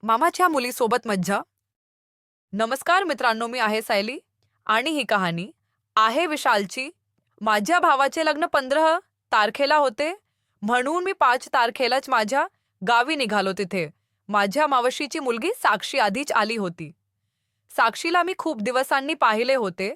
मामाच्या मुलीसोबत मज्जा. नमस्कार मित्रांनो, मी आहे सायली आणि ही कहाणी आहे विशालची. माझ्या भावाचे लग्न 15 तारखेला होते, म्हणून मी 5 तारखेलाच माझ्या गावी निघालो. तिथे माझ्या मावशीची मुलगी साक्षी आधीच आली होती. साक्षीला मी खूप दिवसांनी पाहिले होते.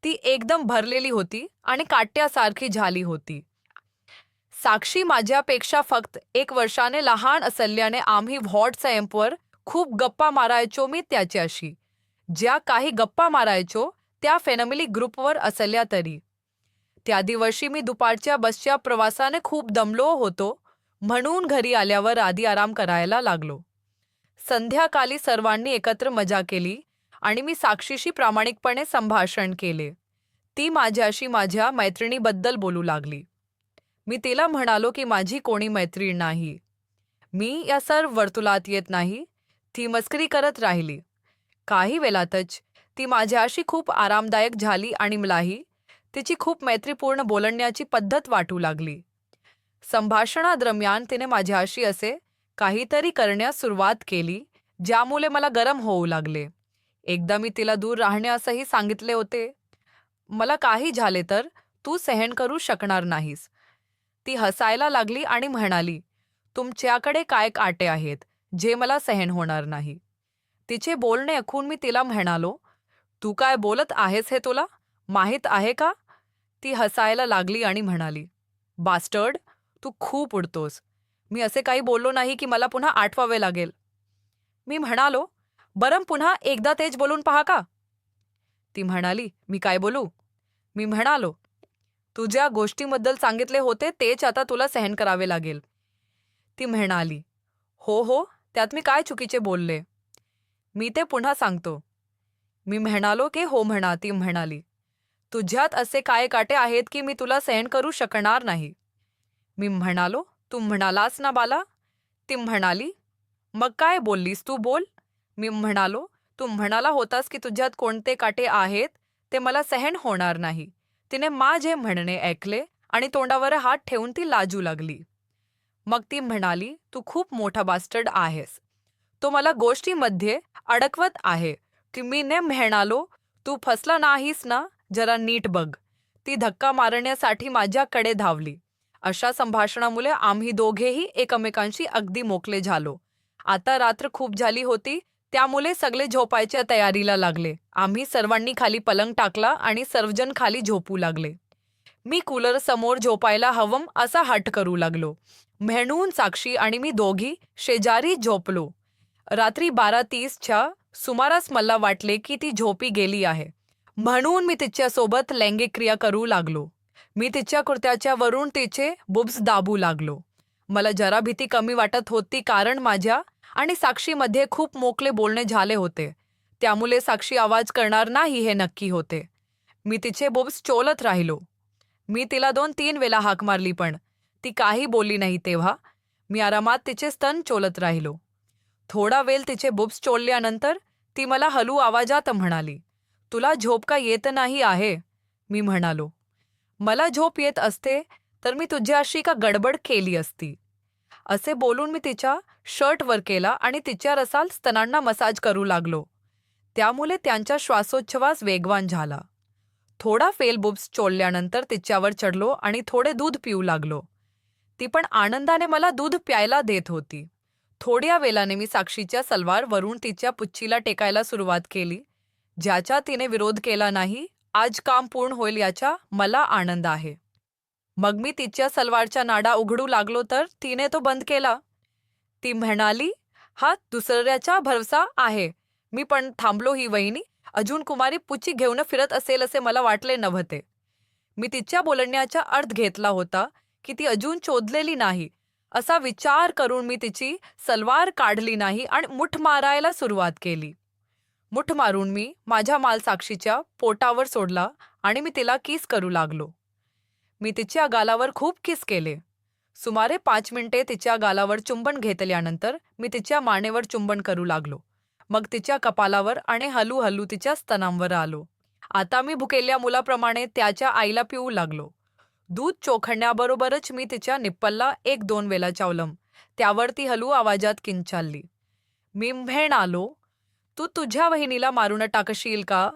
ती एकदम भरलेली होती आणि काट्यासारखी झाली होती. साक्षी माझ्यापेक्षा फक्त 1 वर्षाने लहान असल्याने आम्ही व्हॉट्सॲपवर खूप गप्पा मारायचो. मी त्याच्याशी ज्या काही गप्पा मारायचो त्या फॅमिली ग्रुपवर असल्या तरी. त्या दिवशी मी दुपारच्या बसच्या प्रवासाने खूप दमलो होतो, म्हणून घरी आल्यावर आधी आराम करायला लागलो. संध्याकाळी सर्वांनी एकत्र मजा केली आणि मी साक्षीशी प्रामाणिकपणे संभाषण केले. ती माझ्याशी माझ्या मैत्रिणीबद्दल बोलू लागली. मी तिला म्हणालो की माझी कोणी मैत्रीण नाही. मी या सर्व वर्तुळात येत नाही. ती मस्करी करत राहिली. काही वेळातच ती माझ्याशी खूप आरामदायक झाली आणि मलाही तिची खूप मैत्रीपूर्ण बोलण्याची पद्धत वाटू लागली. संभाषणादरम्यान तिने माझ्याशी असे काहीतरी करण्यास सुरुवात केली ज्यामुळे मला गरम होऊ लागले. एकदा मी तिला दूर राहण्यासही सांगितले होते. मला काही झाले तर तू सहन करू शकणार नाहीस. ती हसायला लागली आणि म्हणाली, तुमच्याकडे काय काटे आहेत जे मला सहन होणार नाही. तिचे बोलणे ऐकून मी तिला म्हणालो, तू काय बोलत आहेस हे तुला माहीत आहे का? ती हसायला लागली आणि म्हणाली, बास्टर्ड, तू खूप उडतोस. मी असे काही बोललो नाही की मला पुन्हा आठवावे लागेल. मी म्हणालो, बरं पुन्हा एकदा तेच बोलून पहा का? ती म्हणाली, मी काय बोलू? मी म्हणालो, तू ज्या गोष्टीबद्दल सांगितले होते तेच आता तुला सहन करावे लागेल. ती म्हणाली, हो हो, त्यात मी काय चुकीचे बोलले? मी ते पुन्हा सांगतो. मी म्हणालो की हो म्हणा. ती म्हणाली, तुझ्यात असे काय काटे आहेत की मी तुला सहन करू शकणार नाही. मी म्हणालो, तू म्हणालास ना बाला? ती म्हणाली, मग काय बोललीस तू बोल. मी म्हणालो, तू म्हणाला होतास की तुझ्यात कोणते काटे आहेत ते मला सहन होणार नाही. तिने माझे म्हणणे ऐकले आणि तोंडावर हात ठेवून ती लाजू लागली. मग ती म्हणाली, तू खूप मोठा बास्टर्ड आहेस. तो मला गोष्टीमध्ये अडकवत आहे. की मी ने म्हणालो, तू फसला नाहीस ना, जरा नीट बघ. ती धक्का मारण्यासाठी माझ्याकडे धावली. अशा संभाषणामुळे आम्ही दोघेही एकमेकांशी अगदी मोकळे झालो. आता रात्र खूप झाली होती, त्यामुळे सगळे झोपायच्या तयारीला लागले. आम्ही सर्वांनी खाली पलंग टाकला आणि सर्वजण खाली झोपू लागले. मी कूलर समोर झोपायला हवं असा हट्ट करू लागलो, म्हणून साक्षी आणि मी दोघी शेजारी झोपलो. रात्री 12:30च्या सुमारास मला वाटले की ती झोपी गेली आहे, म्हणून मी तिच्यासोबत लैंगिक क्रिया करू लागलो. मी तिच्या कुर्त्याच्या वरून तिचे बुब्स दाबू लागलो. मला जरा भीती कमी वाटत होती, कारण माझ्या आणि साक्षीमध्ये खूप मोकळे बोलणे झाले होते. त्यामुळे साक्षी आवाज करणार नाही हे नक्की होते. मी तिचे बुब्स चोलत राहिलो. मी तिला 2-3 वेळा हाक मारली, पण ती काही बोलली नाही. तेव्हा मी आरामात तिचे स्तन चोलत राहिलो. थोडा वेळ तिचे बुब्स चोळल्यानंतर ती मला हलू आवाजात म्हणाली, तुला झोप का येत नाही आहे? मी म्हणालो, मला झोप येत असते तर मी तुझ्याशी का गडबड केली असती. असे बोलून मी तिच्या शर्टवर केला आणि तिच्या रसाल स्तनांना मसाज करू लागलो. त्यामुळे त्यांचा श्वासोच्छवास वेगवान झाला. थोडा फेल बुब्स चोळल्यानंतर तिच्यावर चढलो आणि थोडे दूध पिऊ लागलो. ती पण आनंदाने मला दूध प्यायला देत होती. थोड्या वेळाने मी साक्षीच्या सलवार वरून तिच्या पुच्छीला टेकायला सुरुवात केली, ज्याचा तिने विरोध केला नाही. आज काम पूर्ण होईल याचा मला आनंद आहे. मग मी तिच्या सलवारच्या नाडा उघडू लागलो तर तिने तो बंद केला. ती म्हणाली, हा दुसऱ्याचा भरवसा आहे. मी पण थांबलो. ही वहिनी अजून कुमारी पुच्छी घेऊन फिरत असेल असे मला वाटले नव्हते. मी तिच्या बोलण्याचा अर्थ घेतला होता की ती अजून शोधलेली नाही असा विचार करून मी तिची सलवार काढली नाही आणि मुठ मारायला सुरुवात केली. मुठ मारून मी माझा माल साक्षीच्या पोटावर सोडला आणि मी तिला किस करू लागलो. मी तिच्या गालावर खूप किस केले. सुमारे 5 मिनिटे तिच्या गालावर चुंबन घेतल्यानंतर मी तिच्या मानेवर चुंबन करू लागलो. मग तिच्या कपालावर आणि हळूहळू तिच्या स्तनांवर आलो. आता मी भुकेल्या मुलाप्रमाणे त्याच्या आईला पिऊ लागलो. दूध चोखण्याबरोबरच मी तिच्या निप्पलला 1-2 वेळा चावलं. त्यावर ती हळू आवाजात किंचाळली. मी म्हणालो, तू तुझ्या वहिनीला मारून टाकशील का?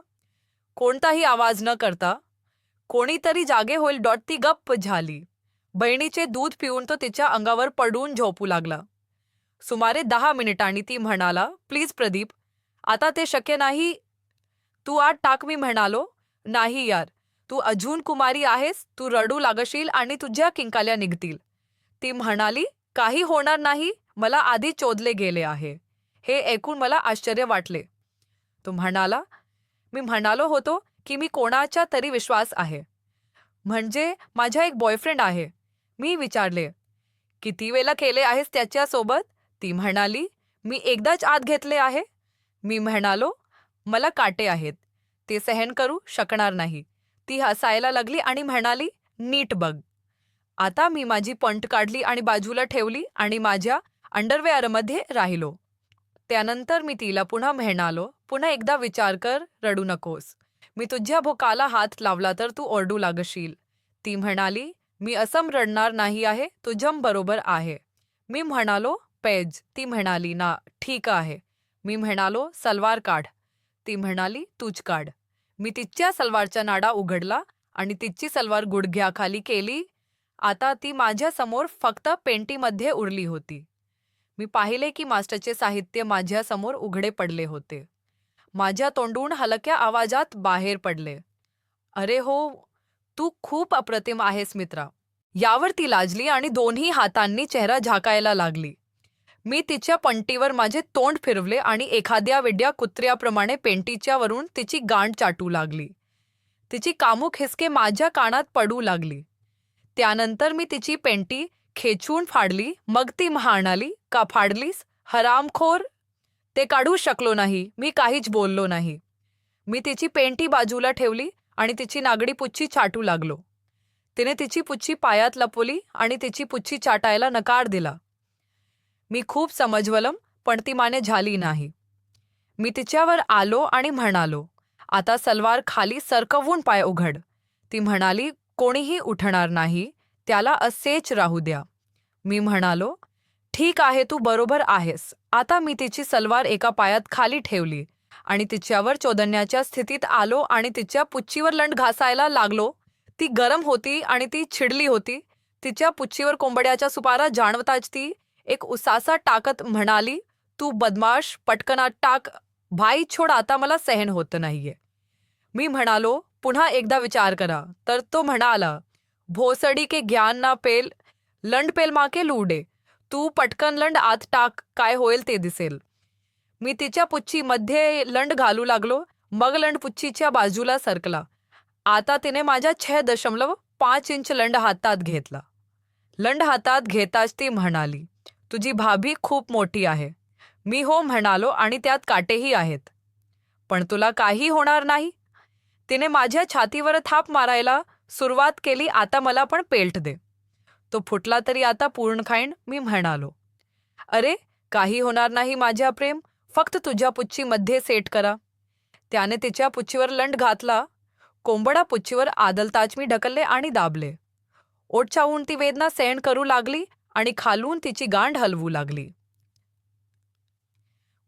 कोणताही आवाज न करता. कोणीतरी जागे होईल. ती गप्प झाली. बहिणीचे दूध पिऊन तो तिच्या अंगावर पडून झोपू लागला. सुमारे 10 मिनिटांनी ती म्हणाला, प्लीज प्रदीप, आता ते शक्य नाही. तू आत टाक. मी म्हणालो, नाही यार, तू अजून कुमारी आहेस. तू रडू लागशील आणि तुझ्या किंकाल्या निघतील. ती म्हणाली, काही होणार नाही, मला आधी चोदले गेले आहे. हे ऐकून मला आश्चर्य वाटले. तो म्हणाला, मी म्हणालो होतो की मी कोणाच्या तरी विश्वास आहे. म्हणजे माझा एक बॉयफ्रेंड आहे. मी विचारले, किती वेळा केले आहेस त्याच्यासोबत? ती म्हणाली, मी एकदाच आत घेतले आहे. मी म्हणालो, मला काटे आहेत, ते सहन करू शकणार नाही. ती हसायला लागली आणि म्हणाली, नीट बघ. आता मी माझी पंट काढली आणि बाजूला ठेवली आणि माझ्या अंडरवेअरमध्ये राहिलो. त्यानंतर मी तिला पुन्हा म्हणालो, पुन्हा एकदा विचार कर, रडू नकोस. मी तुझ्या भोकाला हात लावला तर तू ओरडू लागशील. ती म्हणाली, मी असं रडणार नाही आहे, तुझ्याम बरोबर आहे. मी म्हणालो, पेज. ती म्हणाली, ना ठीक आहे. मी म्हणालो, सलवार काढ. ती म्हणाली, तूच काढ. मी तिच्या सलवारचा नाडा उघडला आणि तिची सलवार गुडघ्याखाली केली. आता ती माझ्या समोर फक्त पेंटीमध्ये उरली होती. मी पाहिले की मास्टरचे साहित्य माझ्या समोर उघडे पडले होते. माझ्या तोंडून हलक्या आवाजात बाहेर पडले, अरे हो, तू खूप अप्रतिम आहेस मित्रा. यावर ती लाजली आणि दोन्ही हातांनी चेहरा झाकायला लागली. मी तिच्या पंटीवर माझे तोंड फिरवले आणि एखाद्या वेड्या कुत्र्याप्रमाणे पेंटीच्या वरून तिची गांड चाटू लागली. तिची कामुक हिसके माझ्या कानात पडू लागली. त्यानंतर मी तिची पेंटी खेचून फाडली. मग ती म्हणाली, का फाडलीस, हरामखोर? ते काढू शकलो नाही. मी काहीच बोललो नाही. मी तिची पेंटी बाजूला ठेवली आणि तिची नागडी पुच्छी चाटू लागलो. तिने तिची पुच्छी पायात लपवली आणि तिची पुच्छी चाटायला नकार दिला. मी खूप समजवलं, पण ती मान्य झाली नाही. मी तिच्यावर आलो आणि म्हणालो, आता सलवार खाली सरकवून पाय उघड. ती म्हणाली, कोणीही उठणार नाही, त्याला असेच राहू द्या. मी म्हणालो, ठीक आहे, तू बरोबर आहेस. आता मी तिची सलवार एका पायात खाली ठेवली आणि तिच्यावर चोदण्याच्या स्थितीत आलो आणि तिच्या पुच्छीवर लंड घासायला लागलो. ती गरम होती आणि ती चिडली होती. तिच्या पुच्छीवर कोंबड्याचा सुपारा जाणवताच ती एक उसासा टाकत म्हणाली, तू बदमाश, पटकन टाक. भाई छोड, आता मला सहन होत नाहीये. मी म्हणालो, पुन्हा एकदा विचार करा. तर तो म्हणाला, भोसडी के ज्ञान ना पेल, लंड पेल माके लुडे. तू पटकन लंड आत टाक, काय होईल ते दिसेल. मी तिच्या पुच्छीमध्ये लंड घालू लागलो. मग लंड पुच्छीच्या बाजूला सरकला. आता तिने माझ्या 6.5 इंच लंड हातात घेतला. लंड हातात घेताच ती म्हणाली, तुझी भाभी खूप मोठी आहे. मी हो म्हणालो आणि त्यात काटेही आहेत. पण तुला काही होणार नाही. तिने माझ्या छातीवर थाप मारायला सुरुवात केली. आता मला पण पेल्ट दे. तो फुटला तरी आता पूर्ण खाईन. मी म्हणालो, अरे काही होणार नाही माझ्या प्रेम, फक्त तुझ्या पुच्छीमध्ये सेट करा. त्याने तिच्या पुच्छीवर लंड घातला. कोंबडा पुच्छीवर आदलताच मी ढकलले आणि दाबले. ओठ चावून ती वेदना सहन करू लागली आणि खालून तिची गांड हलवू लागली.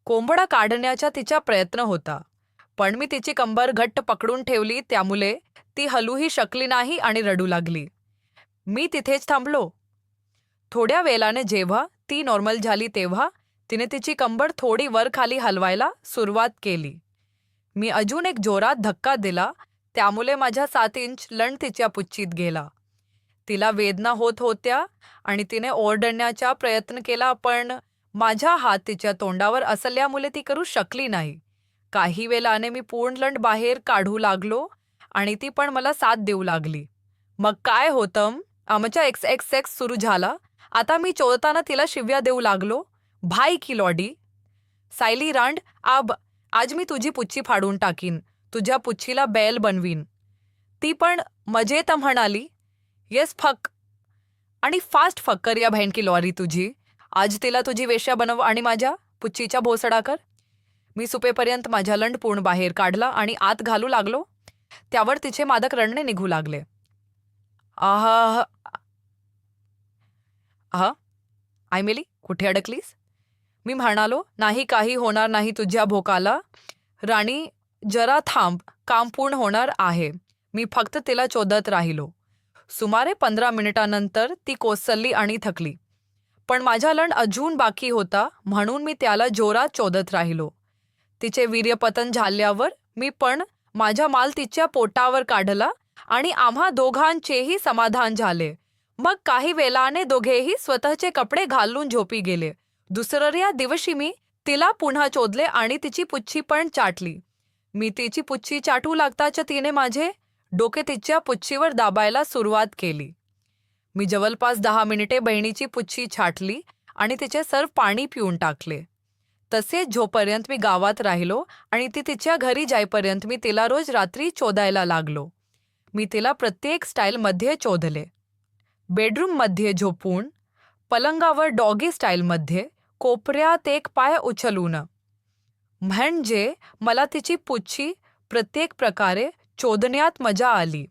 कोंबडा काढण्याचा तिचा प्रयत्न होता, पण मी तिची कंबर घट्ट पकडून ठेवली. त्यामुळे ती हलूही शकली नाही आणि रडू लागली. मी तिथेच थांबलो. थोड्या वेळाने जेव्हा ती नॉर्मल झाली तेव्हा तिने तिची कंबर थोडी वर खाली हलवायला सुरुवात केली. मी अजून एक जोरात धक्का दिला. त्यामुळे माझ्या 7 इंच लंड तिच्या पुच्छीत गेला. तिला वेदना होत होत्या आणि तिने ओरडण्याचा प्रयत्न केला, पण माझा हात तिच्या तोंडावर असल्यामुळे ती करू शकली नाही. काही वेळाने मी पूर्ण लंड बाहेर काढू लागलो आणि ती पण मला साथ देऊ लागली. मग काय होतं, आमच्या XXX सुरू झाला. आता मी चोळताना तिला शिव्या देऊ लागलो, भाई की लॉडी, सायली रांड, आज मी तुझी पुच्छी फाडून टाकीन, तुझ्या पुच्छीला बैल बनवीन. ती पण मजेत म्हणाली, येस फक, आणि फास्ट फक्कर या बहन की लॉरी तुझी. आज तिला तुझी वेश्या बनव आणि माझ्या पुच्छीचा भोसडा कर. मी सुपेपर्यंत माझ्या लंड पूर्ण बाहेर काढला आणि आत घालू लागलो. त्यावर तिचे मादक रडणे निघू लागले. आहा, आय मेली, कुठे अडकलीस? मी म्हणालो, नाही, काही होणार नाही तुझ्या भोकाला. राणी, जरा थांब, काम पूर्ण होणार आहे. मी फक्त तिला चोदत राहिलो. सुमारे 15 मिनिटांनंतर ती कोसळली आणि थकली. पण माझा लंड अजून बाकी होता, म्हणून मी त्याला जोरात चोदत राहिलो. तिचे वीर्यपतन झाल्यावर मी पण माझा माल तिच्या पोटावर काढला आणि आम्हा दोघांचेही समाधान झाले. मग काही वेळाने दोघेही स्वतःचे कपडे घालून झोपी गेले. दुसऱ्या दिवशी मी तिला पुन्हा चोदले आणि तिची पुच्छी पण चाटली. मी तिची पुच्छी चाटू लागताच तिने माझे डोके तिच्या पुच्छीवर दाबायला सुरुवात केली. मी जवळपास 10 मिनिटे बहिणीची पुच्छी छाटली आणि तिचे सर्व पाणी पिऊन टाकले. तसेच जोपर्यंत मी गावात राहिलो आणि ती तिच्या घरी जाईपर्यंत मी तिला रोज रात्री चोदायला लागलो. मी तिला प्रत्येक स्टाईलमध्ये चोदले. बेडरूममध्ये झोपून, पलंगावर डॉगी स्टाईलमध्ये, कोपऱ्यात एक पाय उचलून. म्हणजे मला तिची पुच्छी प्रत्येक प्रकारे चोदण्यात मजा आली.